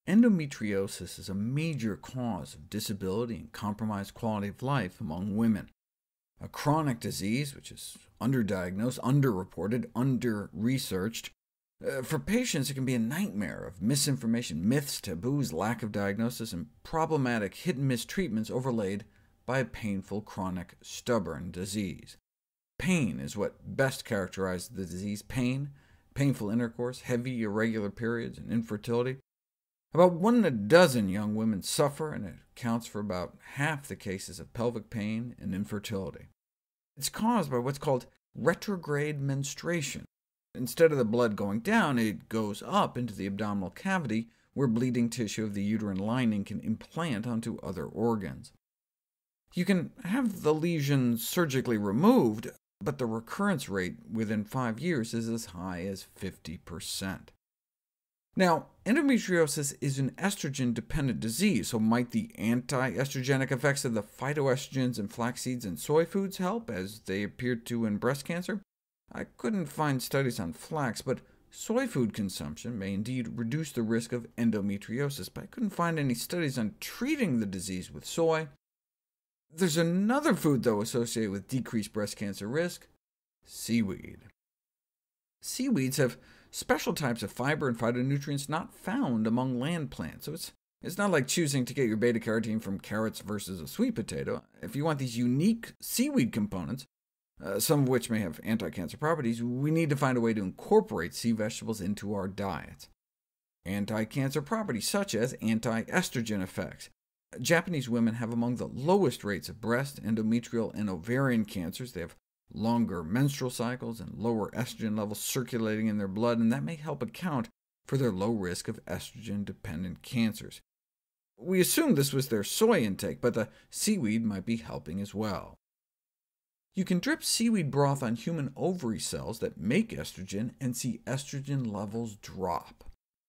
Endometriosis is a major cause of disability and compromised quality of life among women. A chronic disease which is underdiagnosed, underreported, under-researched. For patients, it can be a nightmare of misinformation, myths, taboos, lack of diagnosis, and problematic hit-and-miss treatments overlaid by a painful, chronic, stubborn disease. Pain is what best characterizes the disease. Pain, painful intercourse, heavy, irregular periods, and infertility. About 1 in a dozen young women suffer, and it accounts for about half the cases of pelvic pain and infertility. It's caused by what's called retrograde menstruation. Instead of the blood going down, it goes up into the abdominal cavity, where bleeding tissue of the uterine lining can implant onto other organs. You can have the lesion surgically removed, but the recurrence rate within 5 years is as high as 50%. Now, endometriosis is an estrogen-dependent disease, so might the anti-estrogenic effects of the phytoestrogens in flax seeds and soy foods help, as they appeared to in breast cancer? I couldn't find studies on flax, but soy food consumption may indeed reduce the risk of endometriosis, but I couldn't find any studies on treating the disease with soy. There's another food, though, associated with decreased breast cancer risk: seaweed. Seaweeds have special types of fiber and phytonutrients not found among land plants, so it's not like choosing to get your beta-carotene from carrots versus a sweet potato. If you want these unique seaweed components, some of which may have anti-cancer properties, we need to find a way to incorporate sea vegetables into our diets. Anti-cancer properties, such as anti-estrogen effects. Japanese women have among the lowest rates of breast, endometrial, and ovarian cancers. They have longer menstrual cycles and lower estrogen levels circulating in their blood, and that may help account for their low risk of estrogen-dependent cancers. We assumed this was their soy intake, but the seaweed might be helping as well. You can drip seaweed broth on human ovary cells that make estrogen and see estrogen levels drop,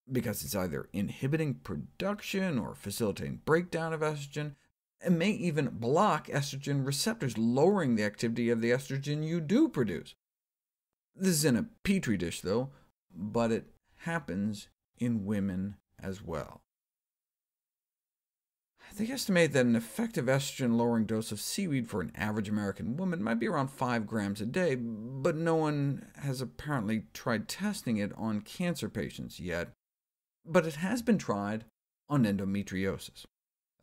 because it's either inhibiting production or facilitating breakdown of estrogen, and may even block estrogen receptors, lowering the activity of the estrogen you do produce. This is in a petri dish, though, but it happens in women as well. They estimate that an effective estrogen-lowering dose of seaweed for an average American woman might be around 5 grams a day, but no one has apparently tried testing it on cancer patients yet. But it has been tried on endometriosis.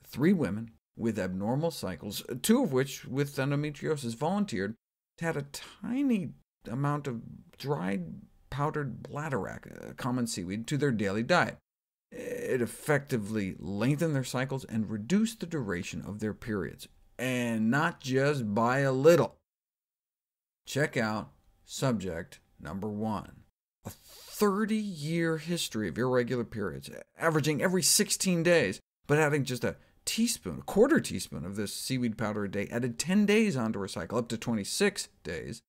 3 women with abnormal cycles, 2 of which with endometriosis, volunteered to add a tiny amount of dried powdered bladderwrack, a common seaweed, to their daily diet. It effectively lengthened their cycles and reduced the duration of their periods, and not just by a little. Check out subject number 1. A 30-year history of irregular periods, averaging every 16 days, but adding just a quarter teaspoon of this seaweed powder a day added 10 days onto her cycle, up to 26 days,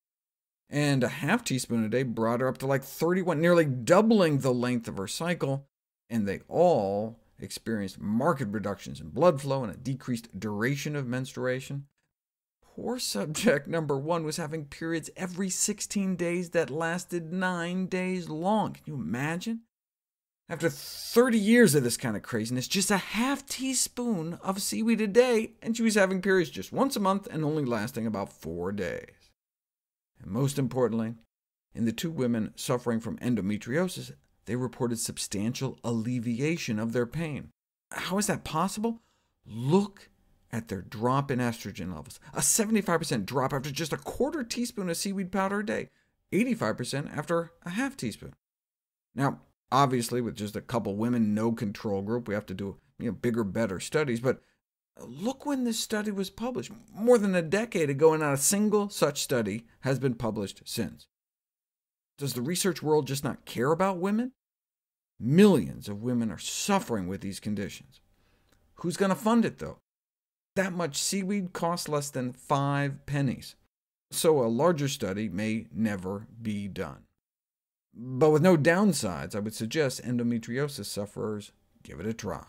and a half teaspoon a day brought her up to like 31, nearly doubling the length of her cycle, and they all experienced marked reductions in blood flow and a decreased duration of menstruation. Poor subject number 1 was having periods every 16 days that lasted 9 days long. Can you imagine? After 30 years of this kind of craziness, just a half teaspoon of seaweed a day, and she was having periods just once a month and only lasting about 4 days. And most importantly, in the 2 women suffering from endometriosis, they reported substantial alleviation of their pain. How is that possible? Look at their drop in estrogen levels, a 75% drop after just a quarter teaspoon of seaweed powder a day, 85% after a half teaspoon. Now, obviously, with just a couple women, no control group, we have to do bigger, better studies, but look when this study was published. More than a decade ago, and not a single such study has been published since. Does the research world just not care about women? Millions of women are suffering with these conditions. Who's going to fund it, though? That much seaweed costs less than 5 pennies, so a larger study may never be done. But with no downsides, I would suggest endometriosis sufferers give it a try.